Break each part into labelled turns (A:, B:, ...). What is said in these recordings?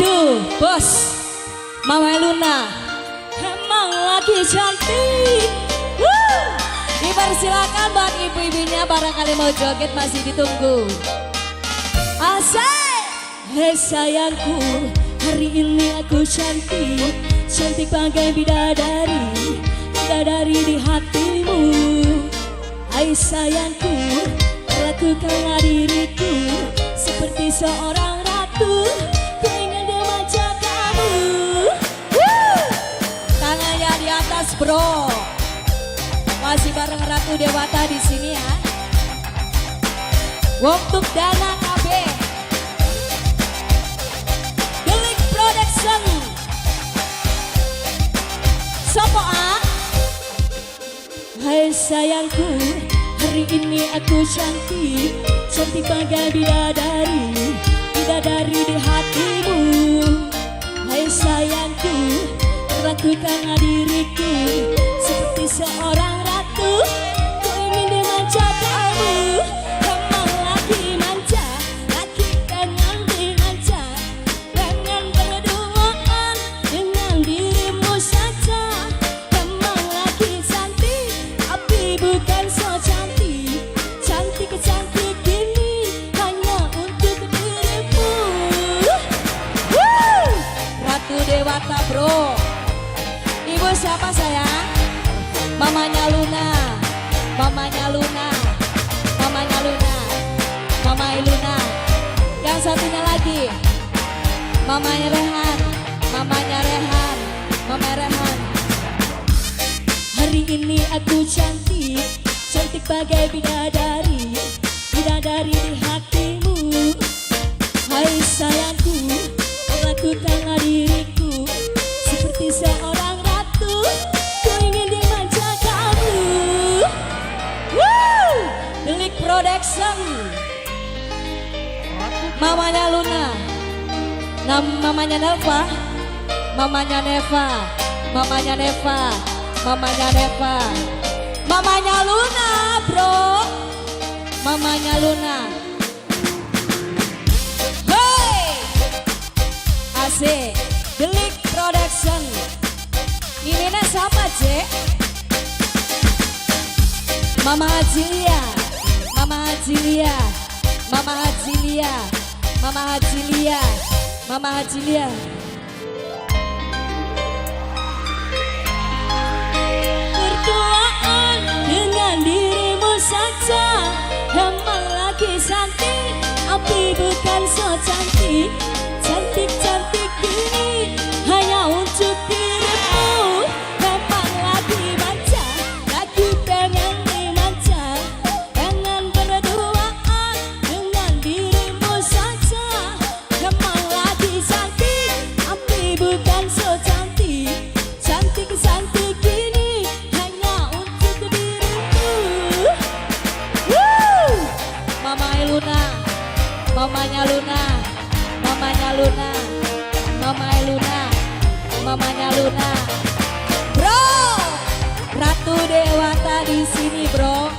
A: Aduh, bos, Mama Luna, emang lagi cantik. Dipersilakan buat ibu-ibunya barangkali mau joget masih ditunggu. Asik, hei sayangku, hari ini aku cantik, cantik bagai bidadari, bidadari di hatimu. Hai sayangku, lakukanlah diriku seperti seorang ratu. Ku ingin dimanja kamu. Tangannya di atas bro. Masih bareng Ratu Dewata di sini ya. Untuk Dana KB, Delik Production, Sopo A. Hai sayangku, hari ini aku cantik, cantik bagai bidadari, bidadari di hatimu. Hai sayangku, lakukanlah diriku seperti seorang ratu. Ku ingin dimanja kamu, emang lagi manja, lagi pengen dimanja. Pengen berduaan dengan dirimu saja. Emang lagi cantik, tapi bukan so cantik. Cantik-cantik gini hanya untuk dirimu. Ratu Dewata bro. Ibu siapa sayang? Mamanya Luna, mamanya Luna, mamanya Luna, mama Luna. Yang satunya lagi, mamanya Rehan, mamanya Rehan, mama Rehan. Hari ini aku cantik, cantik bagai bidadari, bidadari di hatimu. Hai sayangku, lakukanlah diriku seperti seorang ratu. Ku ingin dimanja kamu. Delik Production, mamanya Luna, mamanya Neva, mamanya Neva, mamanya Neva, mamanya Neva, mamanya Luna bro, mamanya Luna. Hey, asik. Delik Production. Ini siapa cek? Mama Hajilia, Mama Hajilia, Mama Hajilia, Mama Hajilia, Mama Hajilia. Berduaan dengan dirimu saja, emang lagi cantik, tapi bukan so cantik. Cantik-cantik gini hanya untuk dirimu. Memang lagi manja, lagi pengen dimanja. Pengen berduaan dengan dirimu saja. Memang lagi cantik, tapi bukan so cantik. Cantik-cantik gini hanya untuk dirimu. Mama Luna, mamanya Luna, mamanya Luna, mama Luna, mamanya Luna. Bro, Ratu Dewata di sini bro.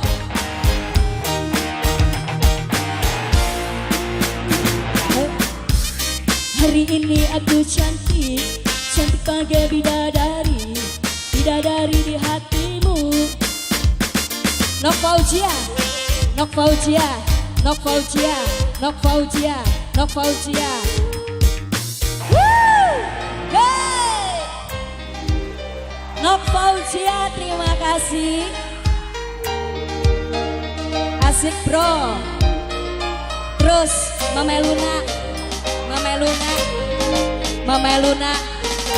A: Hari ini aku cantik, cantik bagai bidadari, bidadari di hatimu. Nok Fauzia, Nok Fauzia, Nok Fauzia, Nok Fauzia, Nok Fauzia. Hey! Nok Fauzia, terima kasih. Asik bro. Terus Mama Luna, Mama Luna, Mama Luna,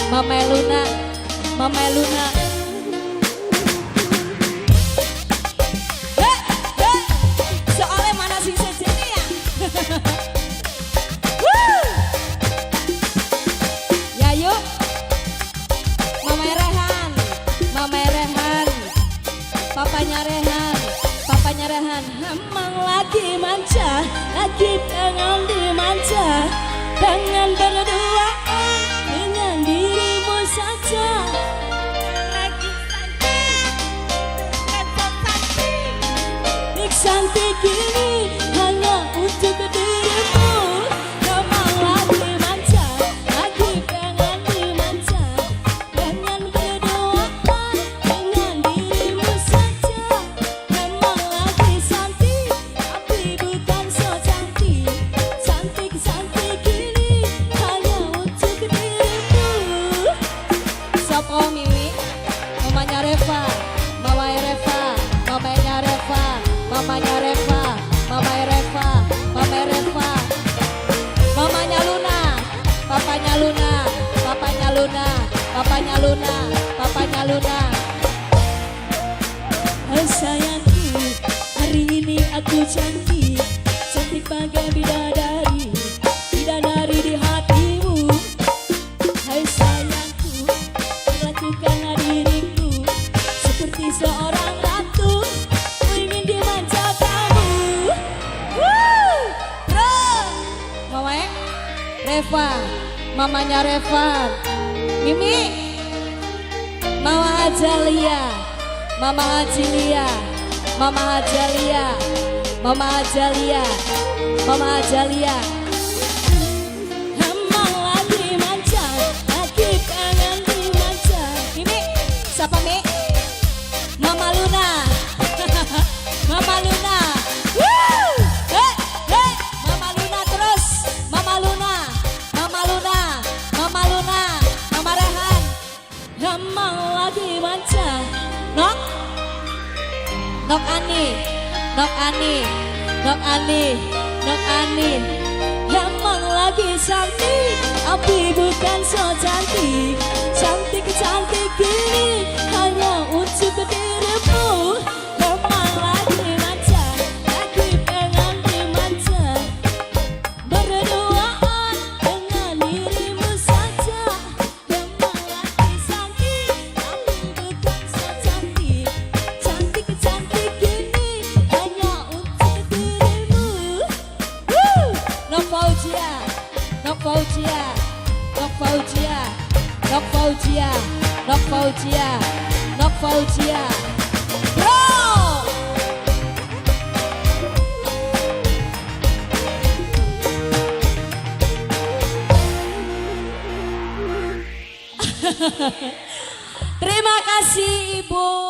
A: Mama Luna, Mama Luna. Soalnya mana sih sejene ya? Ya yuk, Mama Rehan, Mama Rehan, papanya Rehan, papanya Rehan. Emang lagi manja, lagi pengen dimanja. Pengen berduaan dengan dirimu saja. Luna, papanya Luna. Hai sayangku, hari ini aku cantik, cantik bagai bidadari, bidadari di hatimu. Hai sayangku, perlakukanlah diriku seperti seorang ratu, ingin dimanja kamu. Bro, Mama Reva, mamanya Reva, Mimi, Mama Ajalia, Mama Ajilia, Mama Ajalia, Mama Ajalia, Mama Ajalia. Emang lagi manja, lagi pengen dimanja. Mimi, siapa Mi? Mama Luna, Mama Luna. Mama Luna terus, Mama Luna, Mama Luna, Mama Luna, Mama Rehan. Emang lagi manja. Nok, Nok Ani, Nok Ani, Nok Ani, Nok Ani. Emang lagi cantik, tapi bukan so cantik. Cantik ini hanya untuk dirimu. Emang lagi manja, lagi pengen dimanja, berduaan dengan dirimu saja. Emang lagi cantik, tapi bukan so cantik. Cantik ini hanya untuk dirimu. Nok Fauzia, Nok Fauzia, Nok Fauzia, Nok Fauzia, Nok Fauzia, Nok Fauzia. Bro, terima kasih Ibu.